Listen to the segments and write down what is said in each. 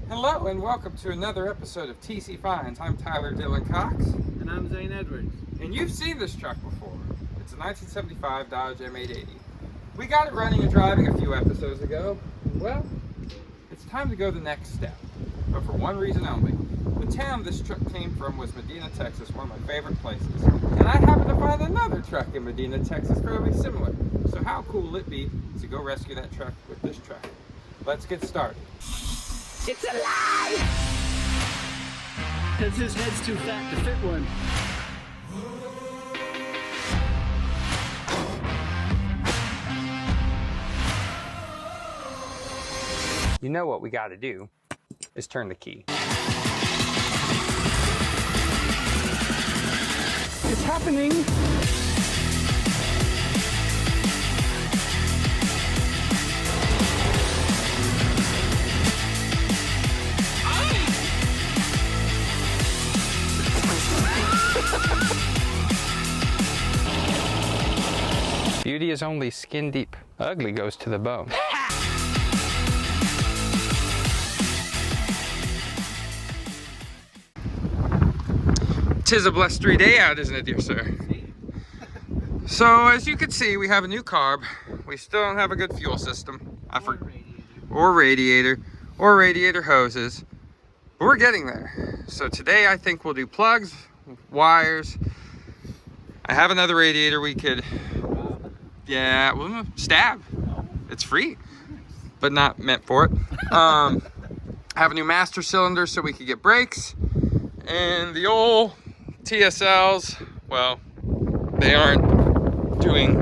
Hello and welcome to another episode of TC Finds. I'm Tyler Dylan Cox. And I'm Zane Edwards. And you've seen this truck before. It's a 1975 Dodge M880. We got it running and driving a few episodes ago. Well, it's time to go the next step. But for one reason only. The town this truck came from was Medina, Texas, one of my favorite places. And I happened to find another truck in Medina, Texas, fairly similar. So how cool will it be to go rescue that truck with this truck? Let's get started. It's alive! Because his head's too fat to fit one. You know what we got to do is turn the key. It's happening! Beauty is only skin deep. Ugly goes to the bone. Tis a blustery day out, isn't it, dear sir? So, as you can see, we have a new carb. We still don't have a good fuel system. Or radiator hoses. But we're getting there. So today I think we'll do plugs, wires. I have another radiator we could, yeah, well, stab. It's free, but not meant for it. I have a new master cylinder so we could get brakes. And the old TSLs, well, they aren't doing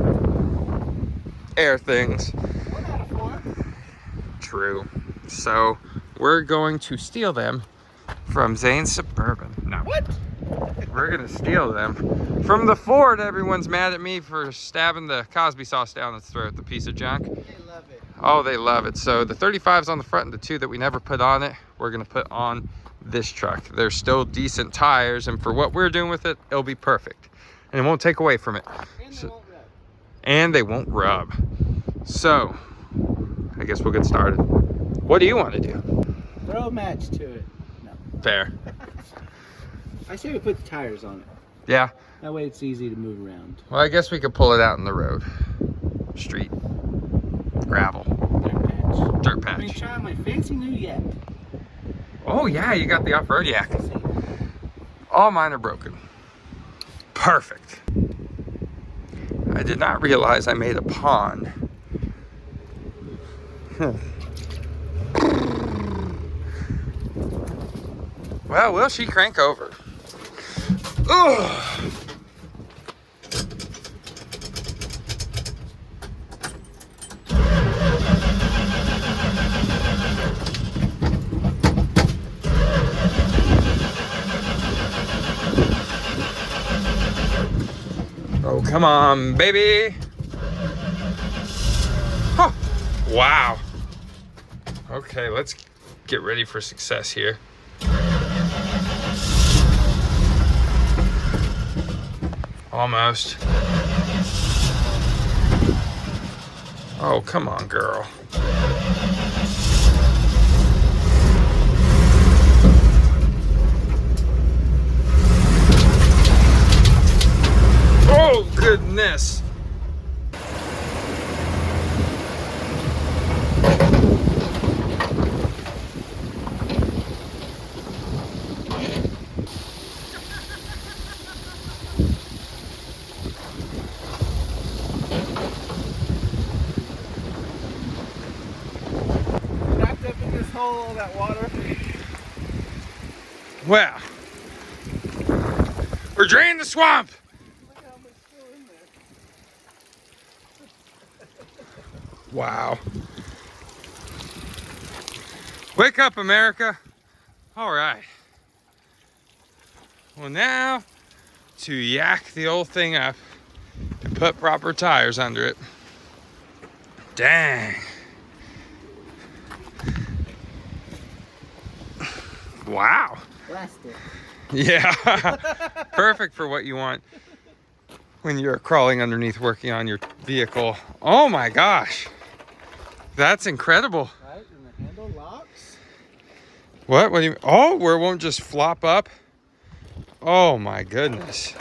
air things. True. So we're going to steal them from Zane's Suburban. No. What? We're gonna steal them from the Ford. Everyone's mad at me for stabbing the Cosby sauce down its throat, the piece of junk. They love it. Oh, they love it. So the 35's on the front and the two that we never put on it, we're gonna put on this truck. They're still decent tires, and for what we're doing with it, it'll be perfect. And it won't take away from it. And they won't rub. So, I guess we'll get started. What do you want to do? Throw a match to it. No. Fair. I say we put the tires on it. Yeah. That way it's easy to move around. Well, I guess we could pull it out in the road. Street. Gravel. Dirt patch. Let me try my fancy new yak. Oh yeah, you got the off-road yak. All mine are broken. Perfect. I did not realize I made a pond. Well, will she crank over? Ugh. Oh, come on, baby. Huh. Wow. Okay, let's get ready for success here. Almost. Oh, come on, girl. Oh, goodness. Wrapped up in this hole, all that water. Well, we're draining the swamp. Look how much still in there. Wow. Wake up, America. All right. Well, now to yak the old thing up and put proper tires under it. Dang. Wow. Plastic. Yeah. Perfect for what you want when you're crawling underneath working on your vehicle. Oh my gosh. That's incredible. Right, and the handle locks. What? What do you? Oh, where it won't just flop up? Oh my goodness.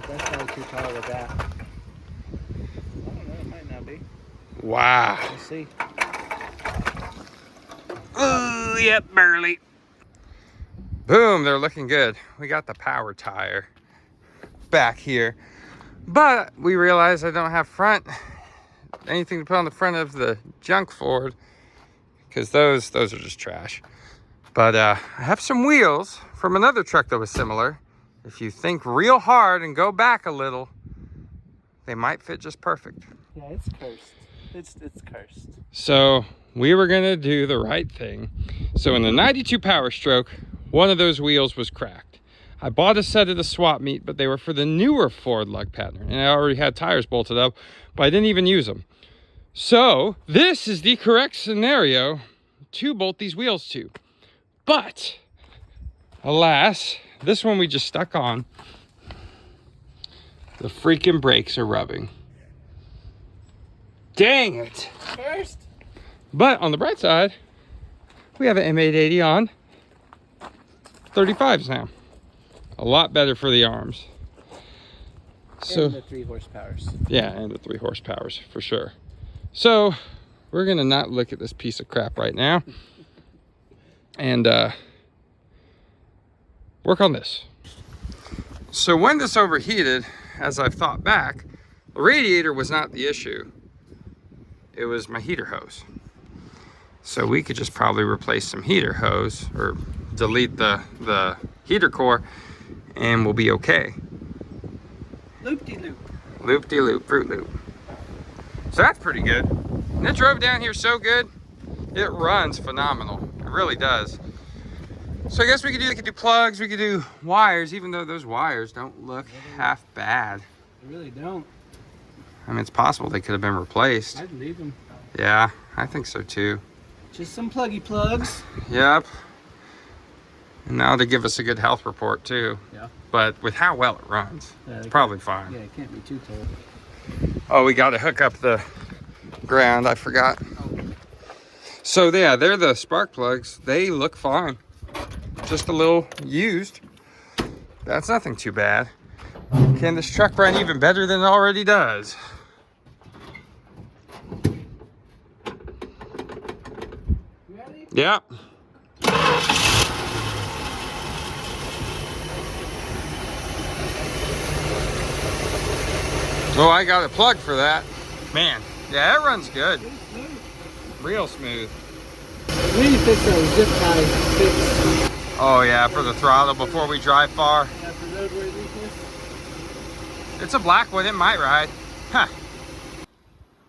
That's probably too tall with that. I don't know, it might not be. Wow. We'll see. Ooh, yep, barely. Boom, they're looking good. We got the power tire back here. But we realized I don't have anything to put on the front of the junk Ford, because those are just trash. But I have some wheels from another truck that was similar. If you think real hard and go back a little, they might fit just perfect. Yeah, it's cursed. It's cursed. So we were gonna do the right thing. So in the 92 Power Stroke, one of those wheels was cracked. I bought a set at the swap meet, but they were for the newer Ford lug pattern, and I already had tires bolted up, but I didn't even use them. So this is the correct scenario to bolt these wheels to. But alas, this one we just stuck on. The freaking brakes are rubbing. Dang it. Cursed. But on the bright side, we have an M880 on 35s now. A lot better for the arms. So, and the 3 horsepowers. Yeah, and the 3 horsepowers for sure. So we're gonna not look at this piece of crap right now and work on this. So when this overheated, as I've thought back, the radiator was not the issue. It was my heater hose. So we could just probably replace some heater hose or delete the heater core and we'll be okay. Loop-de-loop. Loop-de-loop, Fruit Loop. So that's pretty good. And it drove down here so good. It runs phenomenal. It really does. So I guess we could do plugs, we could do wires, even though those wires don't look half bad. They really don't. I mean, it's possible they could have been replaced. I'd leave them. Yeah, I think so too. Just some pluggy plugs. Yep. And now to give us a good health report too. Yeah. But with how well it runs, Yeah, it's probably fine. Yeah, it can't be too cold. Oh, we got to hook up the ground. I forgot. So yeah, they're the spark plugs. They look fine. Just a little used. That's nothing too bad. Can this truck run even better than it already does? Ready? Yeah. Oh, I got a plug for that. Man, yeah, it runs good. Real smooth. We need to fix those zip tie fix. Oh yeah, for the throttle before we drive far. Yeah, for roadworthiness. It's a black one, it might ride. Huh.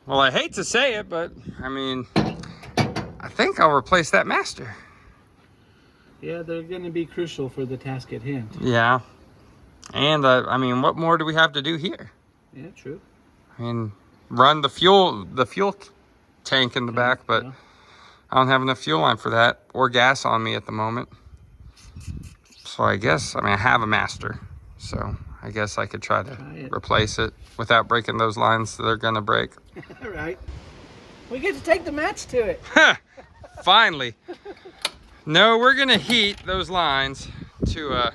Well, I hate to say it, but I mean, I think I'll replace that master. Yeah, they're going to be crucial for the task at hand. Yeah. And I mean, what more do we have to do here? Yeah, true. I mean, run the fuel tank in the back, but yeah. I don't have enough fuel line for that or gas on me at the moment. So I guess, I mean, I have a master, so I guess I could try to replace it without breaking those lines that are gonna break. All right. We get to take the match to it. Finally. No, we're gonna heat those lines to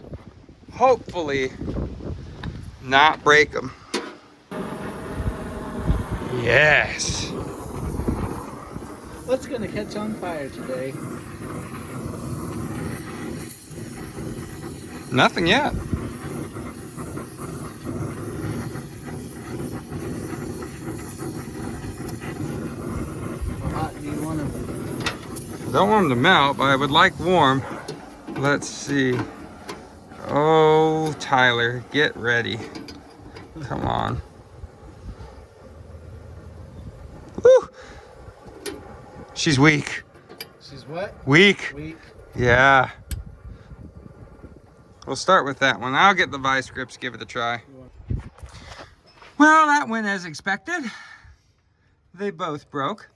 hopefully not break them. Yes. What's going to catch on fire today? Nothing yet. How hot do you want them? I don't want them to melt, but I would like warm. Let's see. Oh, Tyler, get ready. Come on. Woo! She's weak. She's what? Weak. Weak. Yeah. We'll start with that one. I'll get the vice grips, give it a try. Well, that went as expected. They both broke.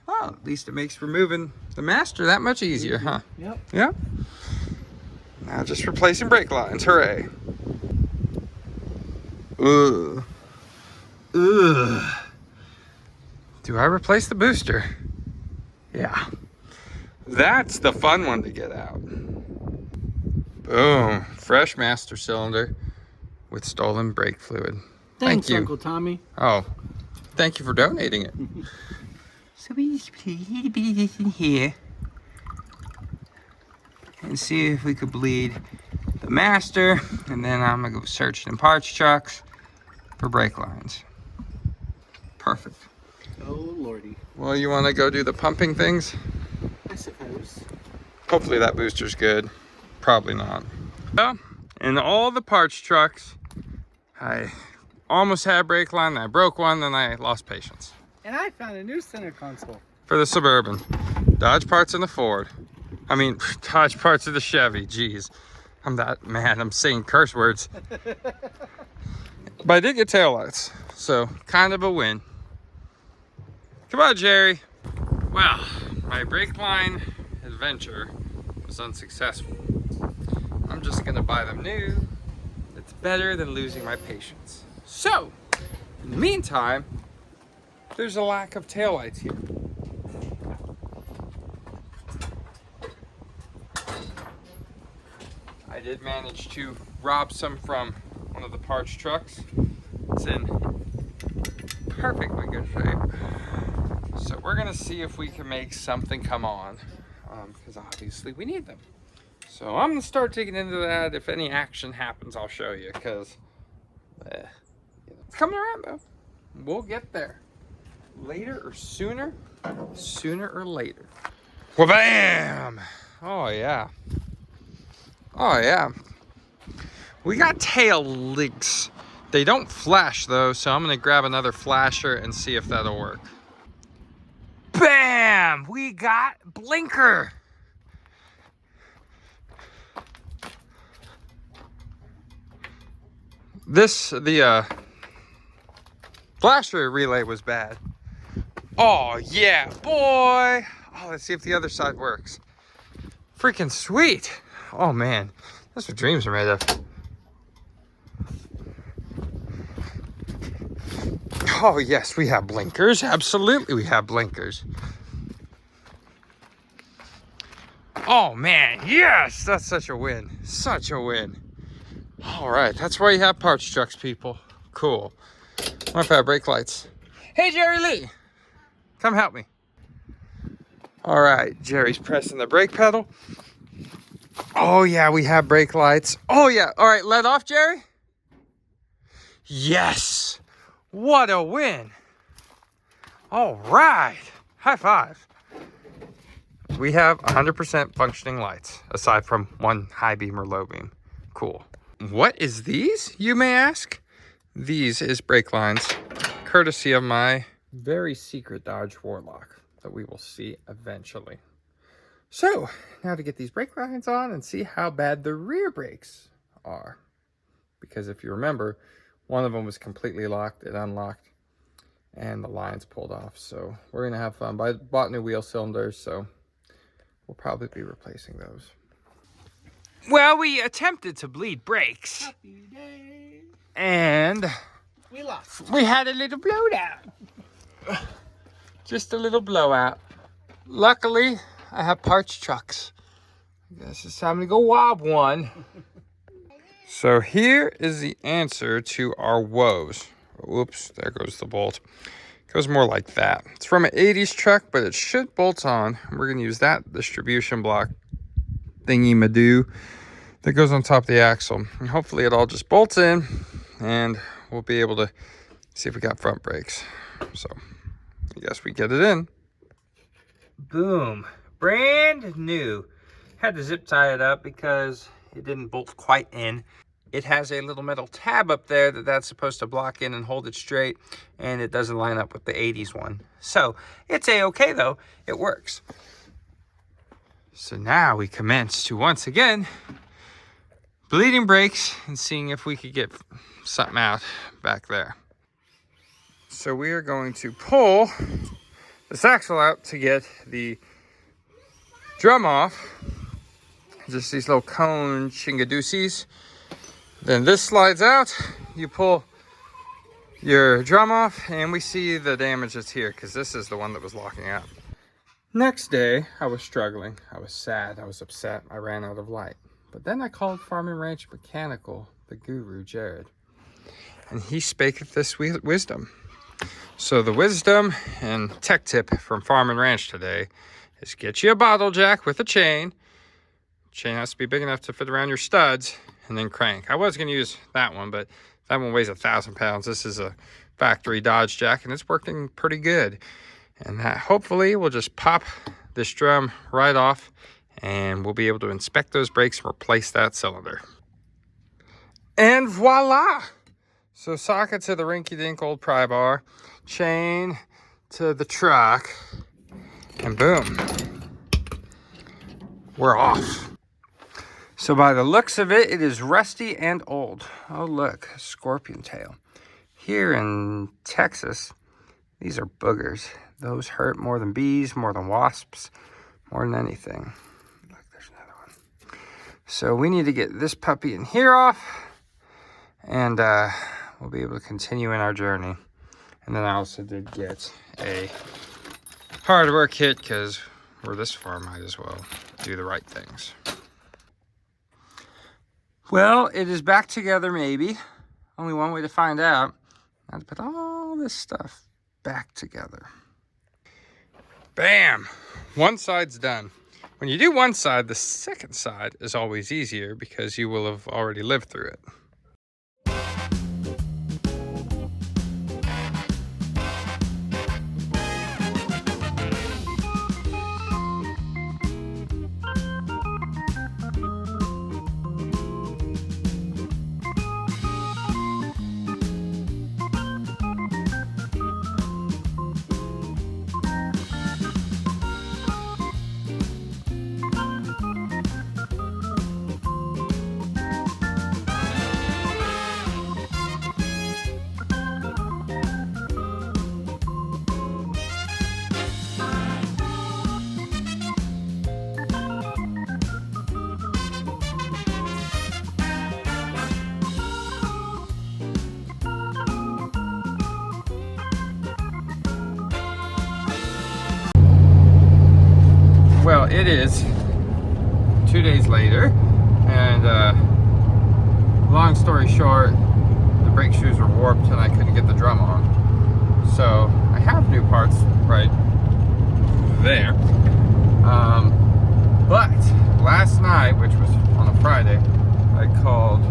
Well, at least it makes removing the master that much easier, huh? Yep. Yeah. Now just replacing brake lines. Hooray. Ugh. Ugh. Do I replace the booster? Yeah. That's the fun one to get out. Boom. Fresh master cylinder with stolen brake fluid. Thanks, Thank you. Uncle Tommy. Oh, thank you for donating it. So we just put a little bit of this in here and see if we could bleed the master, and then I'm gonna go search in parts trucks for brake lines. Perfect. Oh lordy. Well, you want to go do the pumping things? I suppose. Hopefully that booster's good. Probably not. Well, in all the parts trucks, I almost had a brake line, I broke one, then I lost patience. And I found a new center console. For the Suburban. Dodge parts in the Ford. I mean, Dodge parts of the Chevy. Jeez. I'm that mad. I'm saying curse words. But I did get taillights, so kind of a win. Come on, Jerry. Well, my brake line adventure was unsuccessful. I'm just gonna buy them new. It's better than losing my patience. So, in the meantime, there's a lack of taillights here. I did manage to rob some from one of the parts trucks. It's in perfectly good shape. So we're gonna see if we can make something come on, because obviously we need them. So I'm gonna start digging into that. If any action happens, I'll show you, because it's coming around though. We'll get there. Later or sooner? Sooner or later. Well, bam! Oh yeah. Oh yeah. We got tail links. They don't flash though, so I'm gonna grab another flasher and see if that'll work. Bam! We got blinker. The flasher relay was bad. Oh yeah, boy! Oh, let's see if the other side works. Freaking sweet! Oh man, that's what dreams are made of. Oh yes, we have blinkers. Absolutely, we have blinkers. Oh man, yes! That's such a win. Such a win. All right, that's why you have parts trucks, people. Cool. What if I have brake lights? Hey, Jerry Lee! Come help me. All right, Jerry's pressing the brake pedal. Oh yeah, we have brake lights. Oh yeah, all right, let off, Jerry. Yes! What a win! All right, high five. We have 100% functioning lights, aside from one high beam or low beam. Cool. What is these, you may ask? These is brake lines, courtesy of my very secret Dodge Warlock that we will see eventually. So, now to get these brake lines on and see how bad the rear brakes are. Because if you remember, one of them was completely locked, it unlocked, and the lines pulled off. So we're gonna have fun. But I bought new wheel cylinders, so we'll probably be replacing those. Well, we attempted to bleed brakes. Happy day. And We lost. we had a little blowout. Just a little blowout. Luckily, I have parts trucks. I guess it's time to go wob one. So here is the answer to our woes. Whoops, there goes the bolt. It goes more like that. It's from an 80s truck, but it should bolt on. We're gonna use that distribution block thingy-madoo that goes on top of the axle. And hopefully it all just bolts in and we'll be able to see if we got front brakes. So I guess we get it in. Boom, brand new. Had to zip tie it up because it didn't bolt quite in. It has a little metal tab up there that's supposed to block in and hold it straight, and it doesn't line up with the 80s one. So it's a-okay though, it works. So now we commence to once again bleeding brakes and seeing if we could get something out back there. So we are going to pull this axle out to get the drum off. Just these little cone chingadoosies. Then this slides out, you pull your drum off, and we see the damage that's here because this is the one that was locking out. Next day, I was struggling. I was sad. I was upset. I ran out of light. But then I called Farm and Ranch Mechanical, the guru, Jared. And he spaketh this wisdom. So the wisdom and tech tip from Farm and Ranch today is get you a bottle jack with a chain. Chain has to be big enough to fit around your studs, and then crank. I was going to use that one, but that one weighs 1,000 pounds. This is a factory Dodge jack, and it's working pretty good. And that hopefully will just pop this drum right off, and we'll be able to inspect those brakes and replace that cylinder. And voila! So socket to the rinky-dink old pry bar, chain to the truck, and boom, we're off. So by the looks of it, it is rusty and old. Oh look, scorpion tail. Here in Texas, these are boogers. Those hurt more than bees, more than wasps, more than anything. Look, there's another one. So we need to get this puppy in here off, and we'll be able to continue in our journey. And then I also did get a hardware kit because we're this far, might as well do the right things. Well, it is back together, maybe. Only one way to find out. I have to put all this stuff back together. Bam! One side's done. When you do one side, the second side is always easier because you will have already lived through it. Well, it is 2 days later, and long story short, the brake shoes were warped and I couldn't get the drum on. So I have new parts right there. But last night, which was on a Friday, I called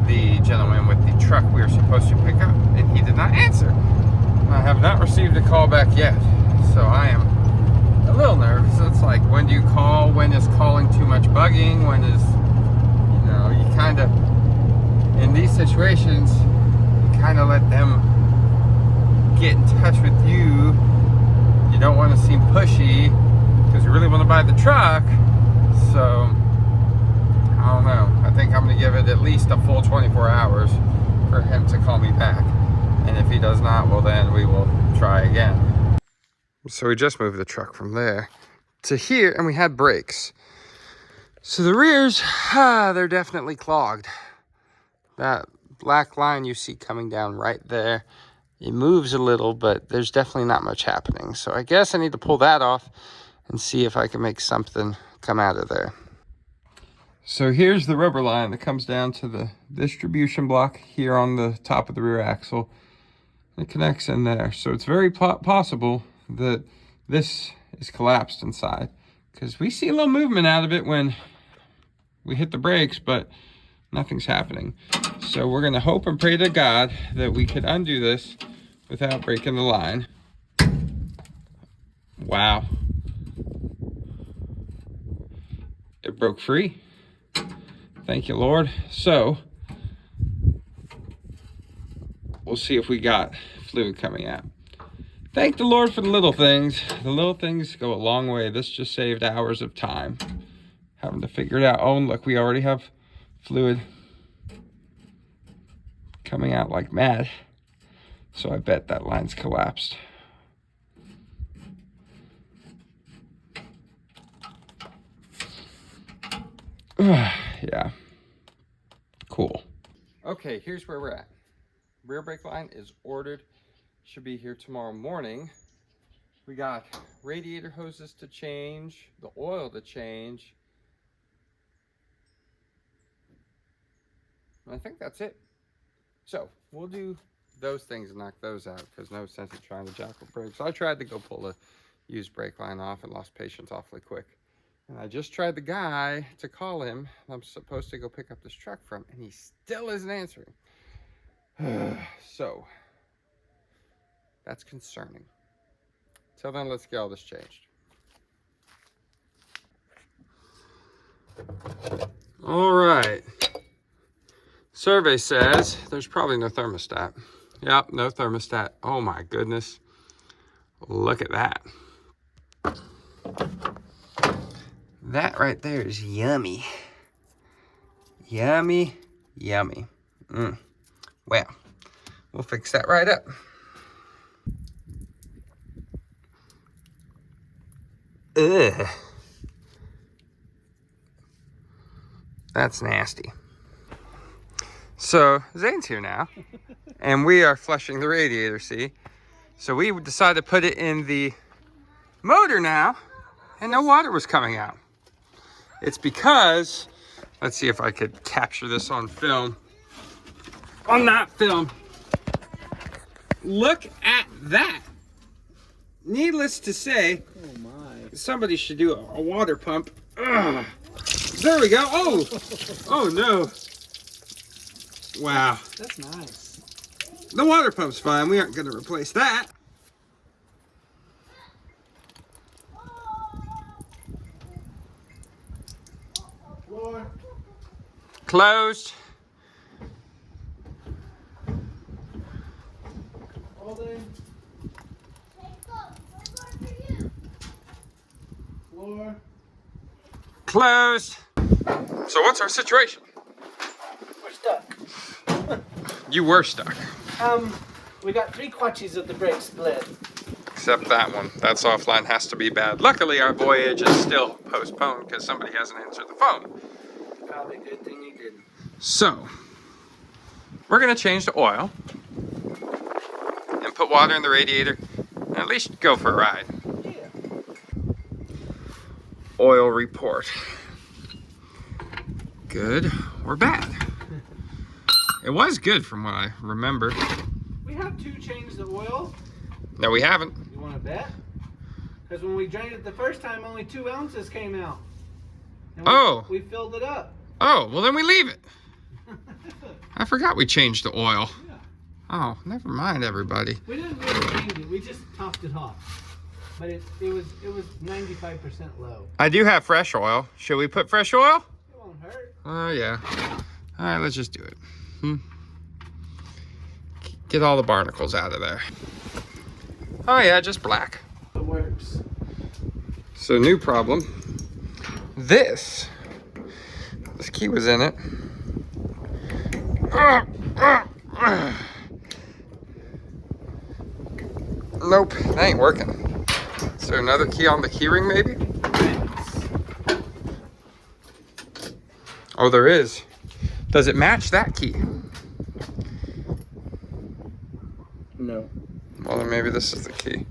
the gentleman with the truck we were supposed to pick up, and he did not answer. I have not received a call back yet, so I am a little nervous. It's like, when do you call? When is calling too much bugging? When is, you know, you kind of, in these situations, you kind of let them get in touch with you. You don't want to seem pushy because you really want to buy the truck. So, I don't know. I think I'm going to give it at least a full 24 hours for him to call me back. And if he does not, well, then we will try again. So we just moved the truck from there to here, and we had brakes. So the rears, they're definitely clogged. That black line you see coming down right there, it moves a little, but there's definitely not much happening. So I guess I need to pull that off and see if I can make something come out of there. So here's the rubber line that comes down to the distribution block here on the top of the rear axle. It connects in there. So it's very possible that this is collapsed inside, because we see a little movement out of it when we hit the brakes, but nothing's happening. So we're going to hope and pray to God that we could undo this without breaking the line. Wow. It broke free. Thank you, Lord. So we'll see if we got fluid coming out. Thank the Lord for the little things. The little things go a long way. This just saved hours of time having to figure it out. Oh, and look, we already have fluid coming out like mad. So I bet that line's collapsed. Yeah. Cool. Okay, here's where we're at. Rear brake line is ordered. Should be here tomorrow morning. We got radiator hoses to change, the oil to change. And I think that's it. So we'll do those things and knock those out because no sense in trying to jack with brakes. So I tried to go pull the used brake line off and lost patience awfully quick. And I just tried the guy to call him I'm supposed to go pick up this truck from, and he still isn't answering. So that's concerning. Till then, let's get all this changed. All right. Survey says there's probably no thermostat. Yep, no thermostat. Oh my goodness. Look at that. That right there is yummy. Yummy, yummy. Well, we'll fix that right up. Ugh. That's nasty. So, Zane's here now, and we are flushing the radiator, see? So we decided to put it in the motor now, and no water was coming out. It's because, let's see if I could capture this on film. On that film. Look at that. Needless to say, Oh my. somebody should do a water pump. Ugh. There we go. Oh, oh no. Wow. That's nice. The water pump's fine. We aren't going to replace that. Floor. Closed. Holding. Floor. Closed. So what's our situation? We're stuck. You were stuck. We got 3 quatches of the brake split. Except that one. That's offline, has to be bad. Luckily, our voyage is still postponed because somebody hasn't answered the phone. Probably a good thing you didn't. So, we're going to change the oil and put water in the radiator and at least go for a ride. Yeah. Oil report. Good or bad? It was good from what I remember. We have to change the oil. No, we haven't. You want to bet? Because when we drained it the first time, only 2 ounces came out. And we filled it up. Oh, well then we leave it. I forgot we changed the oil. Yeah. Oh, never mind, everybody. We didn't really change it. We just topped it off. But it was 95% low. I do have fresh oil. Should we put fresh oil? It won't hurt. Oh, yeah. All right, let's just do it. Get all the barnacles out of there. Oh, yeah, just black. It works. So, new problem. This key was in it. Nope, that ain't working. Is there another key on the keyring, maybe? Oh, there is. Does it match that key? No. Well, then maybe this is the key.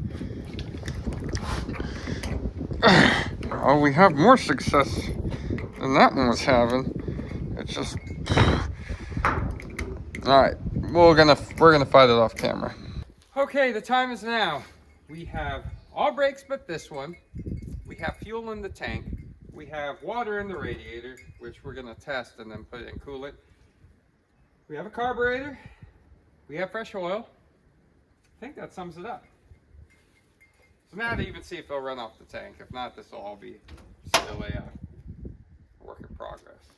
Oh, we have more success than that one was having. It's just... Alright, we're gonna fight it off camera. Okay, the time is now. We have all brakes but this one. We have fuel in the tank. We have water in the radiator, which we're gonna test and then put it in coolant. We have a carburetor. We have fresh oil. I think that sums it up. So now to even see if it'll run off the tank. If not, this will all be still a work in progress.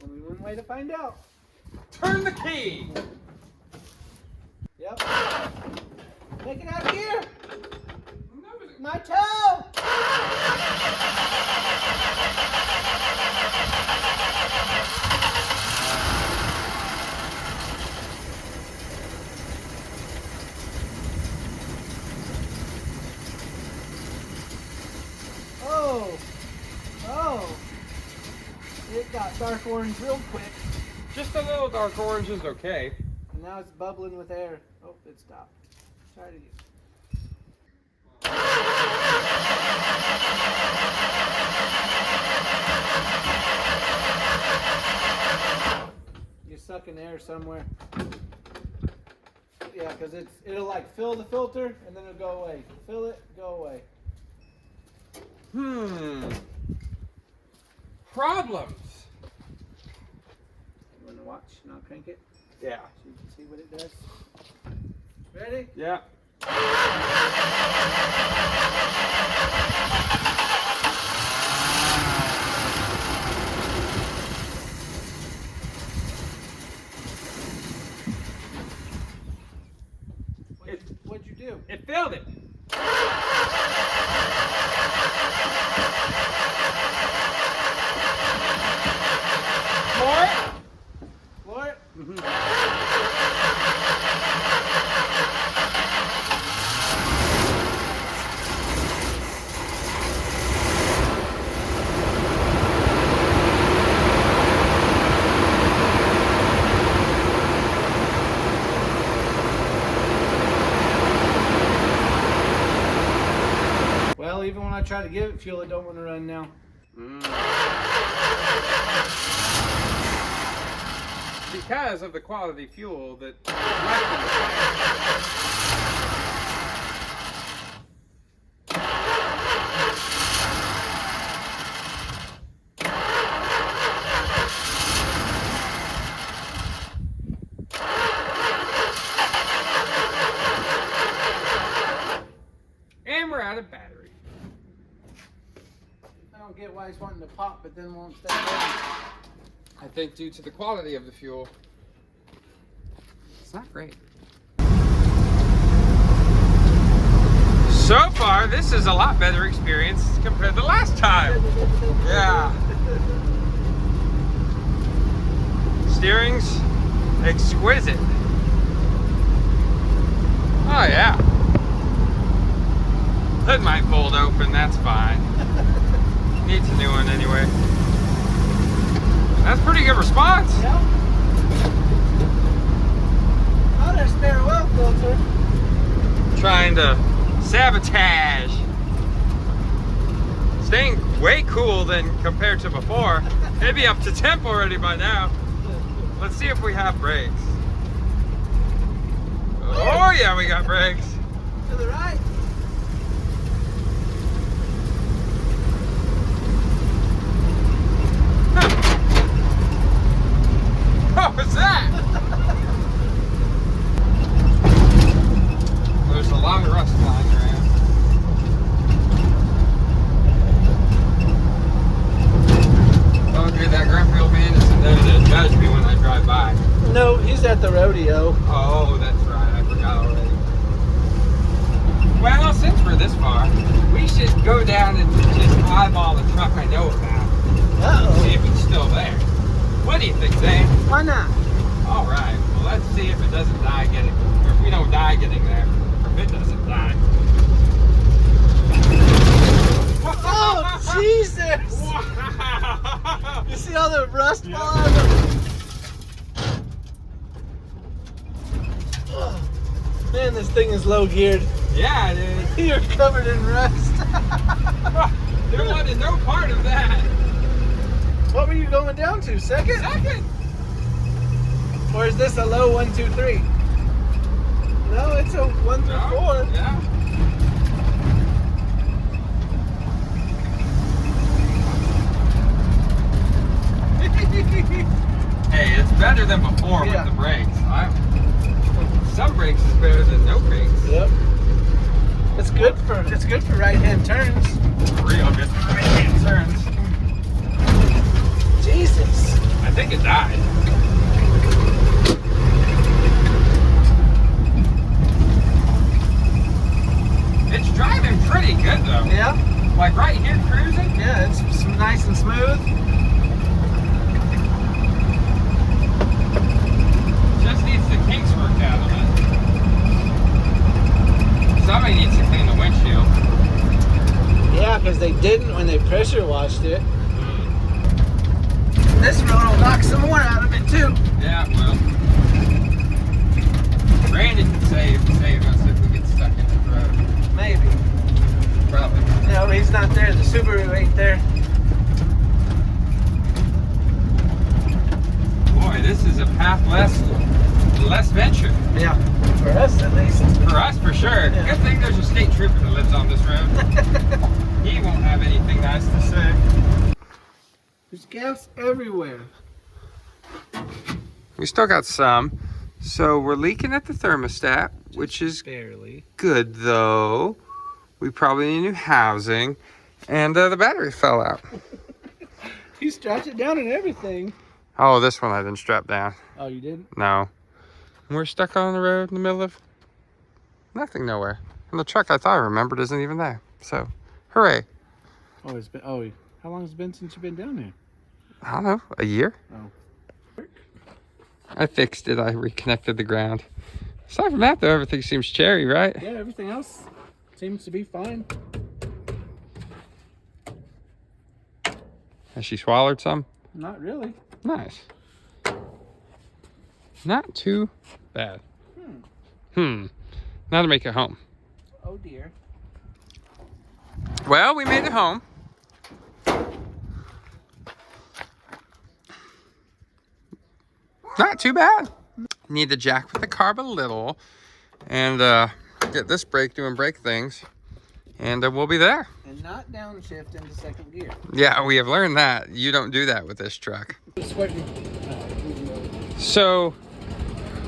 Only one way to find out. Turn the key! Yep. Make it out of here! My toe! Oh! It got dark orange real quick. Just a little dark orange is okay. And now it's bubbling with air. Oh, it stopped. Try it again. You're sucking air somewhere. Yeah, because it'll like fill the filter and then it'll go away. Fill it, go away. Problems. You want to watch? Now crank it Yeah. so you can see what it does. Ready? Yeah. What'd you do? It filled it. More? Floor it? Well, even when I try to give it fuel, it don't want to run now. Because of the quality fuel that left in the tank. And we're out of battery. I don't get why he's wanting to pop, but then won't stay down. I think due to the quality of the fuel, it's not great. So far, this is a lot better experience compared to last time. Yeah. Steering's exquisite. Oh yeah. Hood might fold open, that's fine. Needs a new one anyway. That's pretty good response. Yep. Oh, there's spare oil filter. Trying to sabotage. Staying way cool than compared to before. Maybe up to temp already by now. Let's see if we have brakes. Oh yeah, we got brakes. To the right. What was that? There's a lot of rust flying around. Okay, that grumpy old man isn't there to judge me when I drive by. No, he's at the rodeo. Oh, that's right. I forgot already. Well, since we're this far, we should go down and just eyeball the truck I know about. Uh-oh. See if it's still there. What do you think, Zane? Why not? All right. Well, let's see if it doesn't die getting, or if we don't die getting there, or if it doesn't die. Oh, Jesus! Wow! You see all the rust Yeah. fall out of it? Man, this thing is low geared. Yeah, it is. You're covered in rust. There wasn't no part of that. What were you going down to? Second? Second. Or is this a low 1, 2, 3? No, it's a 1 through 4. Yeah. Hey, it's better than before Yeah. with the brakes. Some brakes is better than no brakes. Yep. It's good for right-hand turns. Real good for right-hand turns. Jesus. I think it died. It's driving pretty good though. Yeah. Like right here cruising. Yeah, it's nice and smooth. Just needs the kinks worked out of it. Somebody needs to clean the windshield. Yeah, because they didn't when they pressure washed it. This road will knock some more out of it too. Yeah, well. Randy can save us if we get stuck in the road. Maybe. Probably. No, he's not there. The Subaru ain't there. Boy, this is a path less venture. Yeah, for us at least. For us, for sure. Yeah. Good thing there's a state trooper that lives on this road. He won't have anything nice to say. There's gas everywhere. We still got some. So we're leaking at the thermostat, which is Barely. good though. We probably need new housing. And the battery fell out. You strapped it down and everything. Oh, this one I didn't strap down. Oh, you didn't? No. We're stuck on the road in the middle of nothing, nowhere. And the truck I thought I remembered isn't even there. So, hooray. Oh, it's been. Oh, how long has it been since you've been down there? I don't know, a year? Oh. I fixed it. I reconnected the ground. Aside from that, though, everything seems cherry, right? Yeah, everything else seems to be fine. Has she swallowed some? Not really. Nice. Not too bad. Now to make it home. Oh dear. Well, we made it home. Not too bad. Need to jack with the carb a little and get this brake doing brake things, and we'll be there. And not downshift into second gear. Yeah, we have learned that. You don't do that with this truck. So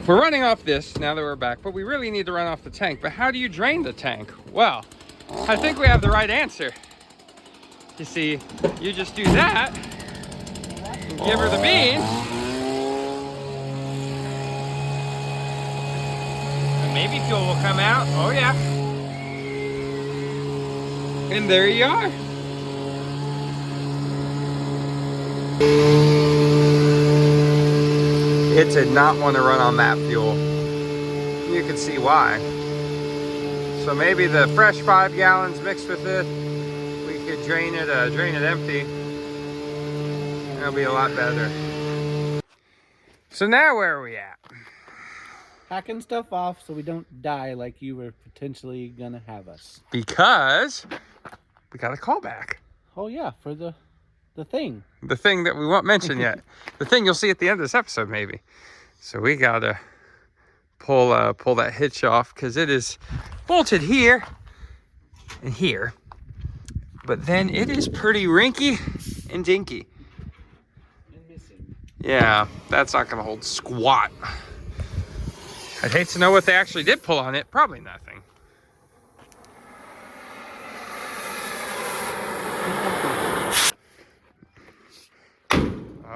we're running off this now that we're back, but we really need to run off the tank. But how do you drain the tank? Well, I think we have the right answer. You see, you just do that and give her the beans. And maybe fuel will come out. Oh yeah. And there you are. It did not want to run on that fuel. You can see why. So maybe the fresh 5 gallons mixed with it, we could drain it empty. It'll be a lot better. So now where are we at? Packing stuff off so we don't die like you were potentially gonna have us. Because we got a call back. Oh yeah, for the thing. The thing that we won't mention yet. The thing you'll see at the end of this episode, maybe. So we gotta pull that hitch off because it is bolted here and here. But then it is pretty rinky and dinky. And missing. Yeah, that's not gonna hold squat. I'd hate to know what they actually did pull on it. Probably nothing.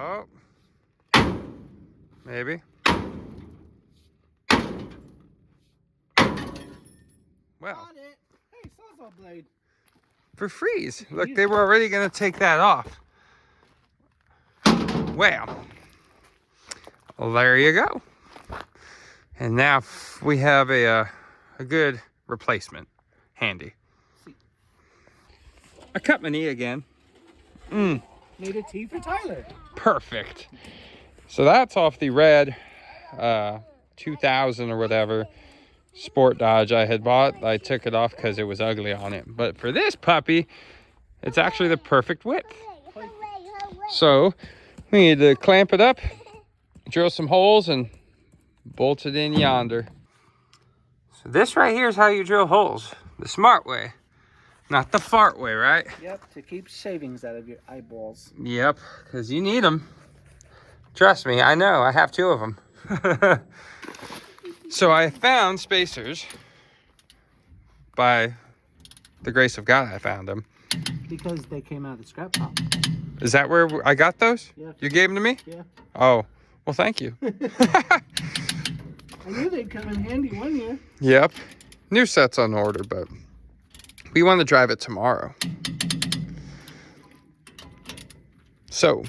Oh, maybe. Well, Got it. Hey, sawzall blade. for freeze. Look, they were already going to take that off. Well, there you go. And now we have a good replacement handy. I cut my knee again. Made a T for Tyler. Perfect. So that's off the red 2000 or whatever Sport Dodge I had bought. I took it off because it was ugly on it. But for this puppy, it's actually the perfect width. So we need to clamp it up, drill some holes, and bolt it in yonder. So this right here is how you drill holes. The smart way. Not the fart way, right? Yep, to keep shavings out of your eyeballs. Yep, because you need them. Trust me, I know. I have 2 of them. So I found spacers. By the grace of God, I found them. Because they came out of the scrap pile. Is that where I got those? Yeah. You gave them to me? Yeah. Oh, well, thank you. I knew they'd come in handy one year. Yep. New set's on order, but we want to drive it tomorrow. So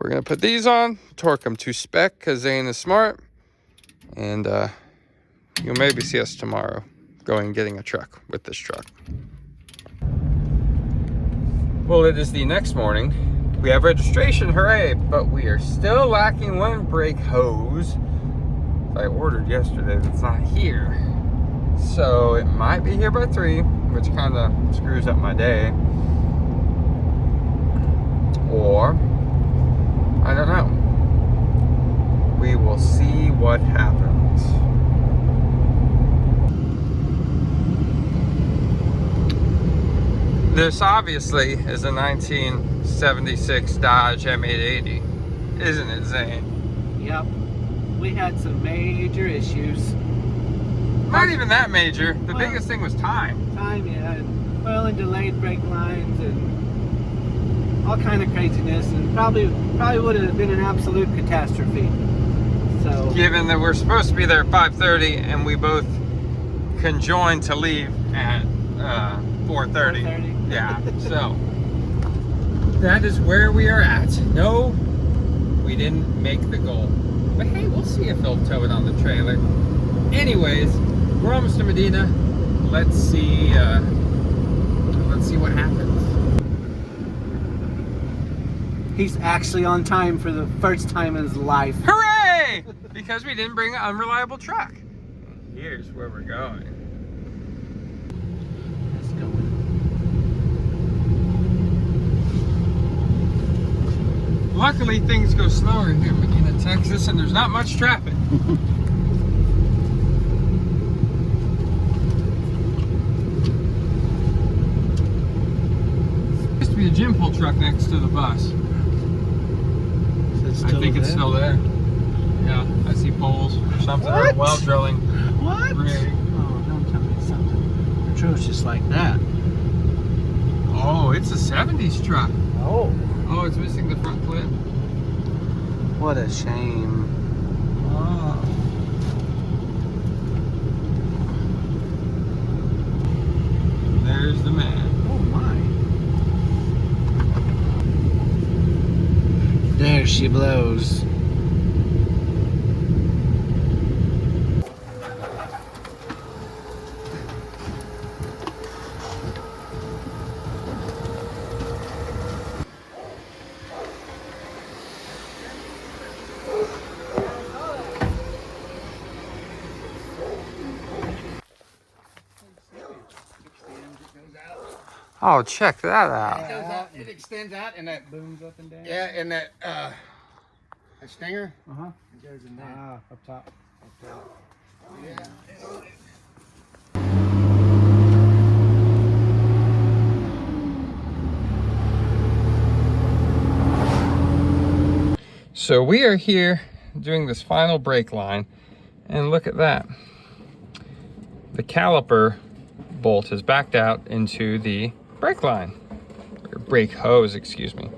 we're going to put these on, torque them to spec because they ain't as smart. And you'll maybe see us tomorrow going and getting a truck with this truck. Well, it is the next morning. We have registration, hooray, but we are still lacking 1 brake hose I ordered yesterday that's not here. So it might be here by 3. which kind of screws up my day. Or, I don't know. We will see what happens. This obviously is a 1976 Dodge M880, isn't it, Zane? Yep. We had some major issues. Not even that major. The biggest thing was time. Time, yeah. And, well, and delayed brake lines and all kind of craziness, and probably would have been an absolute catastrophe. So, given that we're supposed to be there at 5:30 and we both conjoined to leave at 4:30. Yeah, so that is where we are at. No, we didn't make the goal. But hey, we'll see if they'll tow it on the trailer. Anyways, we're almost to Medina. Let's see what happens. he's actually on time for the first time in his life. Hooray! Because we didn't bring an unreliable truck. Here's where we're going. Let's go. Luckily, things go slower here in Medina, Texas, and there's not much traffic. Used to be a gym pull truck next to the bus. I think it's still there. Yeah, I see poles or something. Or a well drilling. What? Rig. Oh, don't tell me something atrocious like that. Oh, it's a 70s truck. Oh. Oh, it's missing the front clip. What a shame. Oh. There's the man. Oh my. There she blows. Oh, check that out. It goes out, it extends out, and that Booms up and down. yeah, and that stinger, Uh-huh. it goes in there. Ah, up top. Yeah. So we are here doing this final brake line, and look at that. The caliper bolt has backed out into the brake line, or brake hose, excuse me.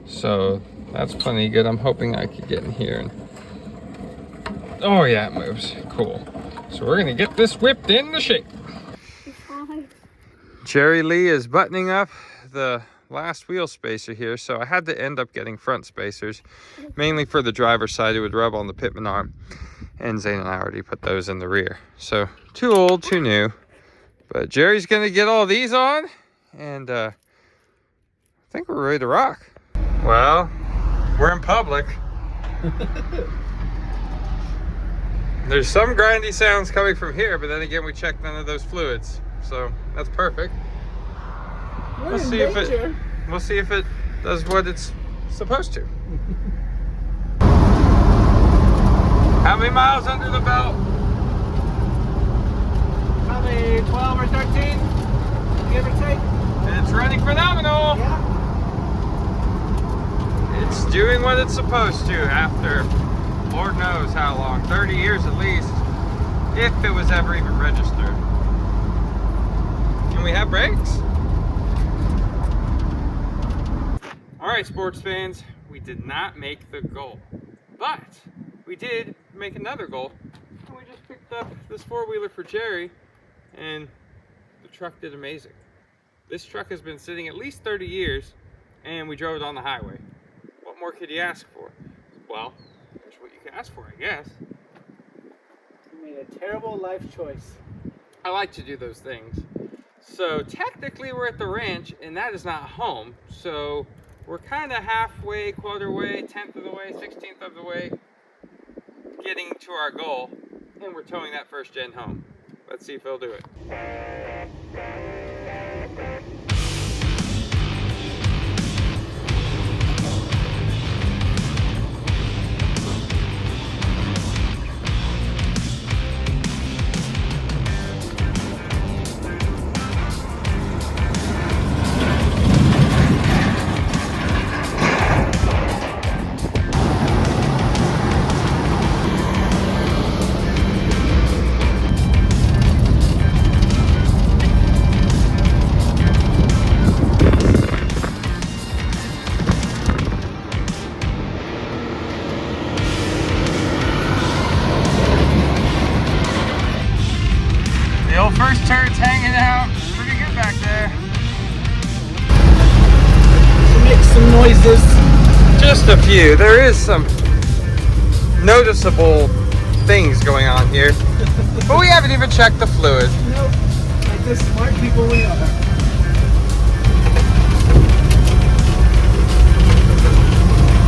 So that's plenty good. I'm hoping I could get in here and, oh yeah, it moves, cool. So we're gonna get this whipped into shape. Jerry Lee is buttoning up the last wheel spacer here, so I had to end up getting front spacers, mainly for the driver's side. It would rub on the pitman arm, and Zane and I already put those in the rear. So too old, too new. But Jerry's gonna get all these on, and I think we're ready to rock. Well, we're in public. There's some grindy sounds coming from here, but then again, we checked none of those fluids, so that's perfect. We'll see if it does what it's supposed to. How many miles under the belt? Probably 12 or 13, give or take. It's running phenomenal. Yeah. It's doing what it's supposed to after Lord knows how long, 30 years at least, if it was ever even registered. And we have brakes. All right, sports fans, we did not make the goal, but we did make another goal. And we just picked up this four-wheeler for Jerry, and the truck did amazing. This truck has been sitting at least 30 years, and we drove it on the highway. What more could you ask for? Well, that's what you can ask for, I guess. You made a terrible life choice. I like to do those things. So technically we're at the ranch, and that is not home. So we're kind of halfway, quarter way, 10th of the way, 16th of the way, getting to our goal, and we're towing that first gen home. Let's see if he'll do it. surprises. Just a few. There is some noticeable things going on here, but we haven't even checked the fluid. Nope. Like the smart people we are.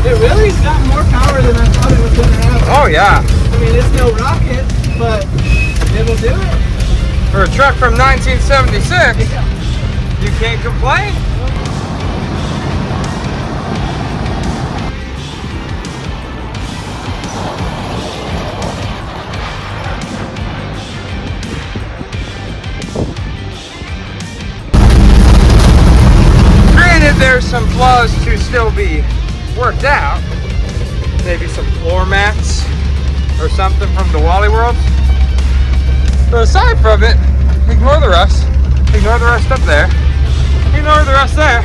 It really's got more power than I thought it was going to have. Oh yeah, I mean, it's no rocket, but it'll do it. for a truck from 1976, Yeah. you can't complain. Granted, there's some flaws to still be worked out. Maybe some floor mats or something from the Wally World. But aside from it, ignore the rust. Ignore the rust up there. Ignore the rust there.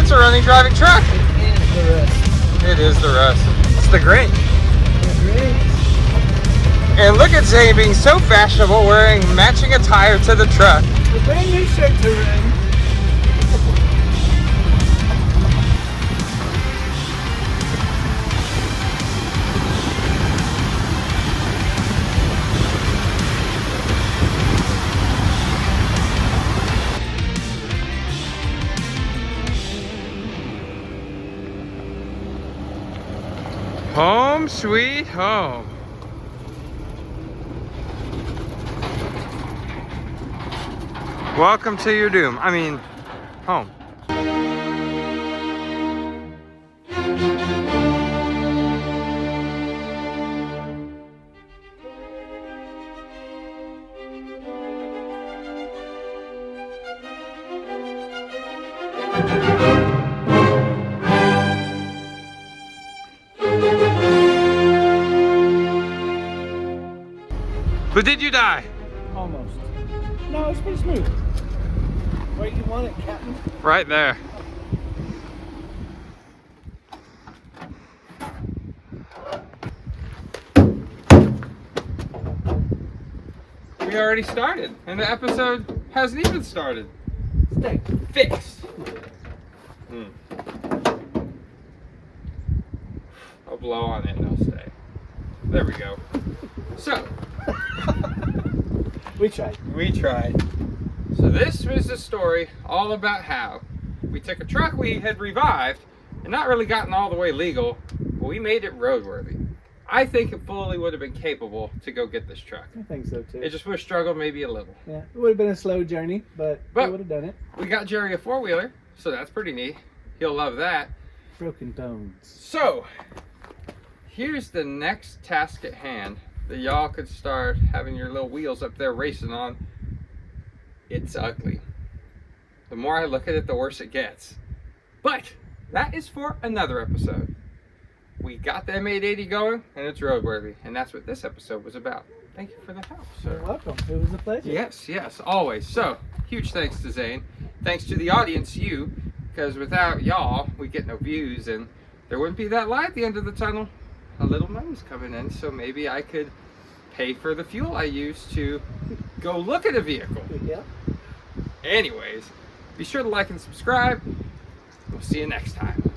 It's a running, driving truck. And the rest. It is the rust. It's the grain. The rest. And look at Zane being so fashionable, wearing matching attire to the truck. The brand new shirt to run. Home sweet home. Welcome to your doom. I mean, home. But did you die? Almost. No, it's pretty smooth. Where you want it, Captain? Right there. We already started, and the episode hasn't even started. Stay. Fixed. I'll blow on it and I'll stay. There we go. So, We tried. we tried. So this was the story all about how we took a truck we had revived and not really gotten all the way legal, but we made it roadworthy. I think it fully would have been capable to go get this truck. I think so too. It just would have struggled maybe a little. Yeah, it would have been a slow journey, but we would have done it. We got Jerry a four-wheeler, so that's pretty neat. He'll love that. Broken bones. So, here's the next task at hand that y'all could start having your little wheels up there racing on. It's ugly. The more I look at it, the worse it gets. But that is for another episode. We got the M880 going, and it's roadworthy, and that's what this episode was about. Thank you for the help, sir. You're welcome. It was a pleasure. Yes, yes, always. So, huge thanks to Zane. Thanks to the audience, you, because without y'all, we get no views, and there wouldn't be that light at the end of the tunnel. A little money's coming in, so maybe I could pay for the fuel I use to go look at a vehicle. Yeah. Anyways, be sure to like and subscribe. We'll see you next time.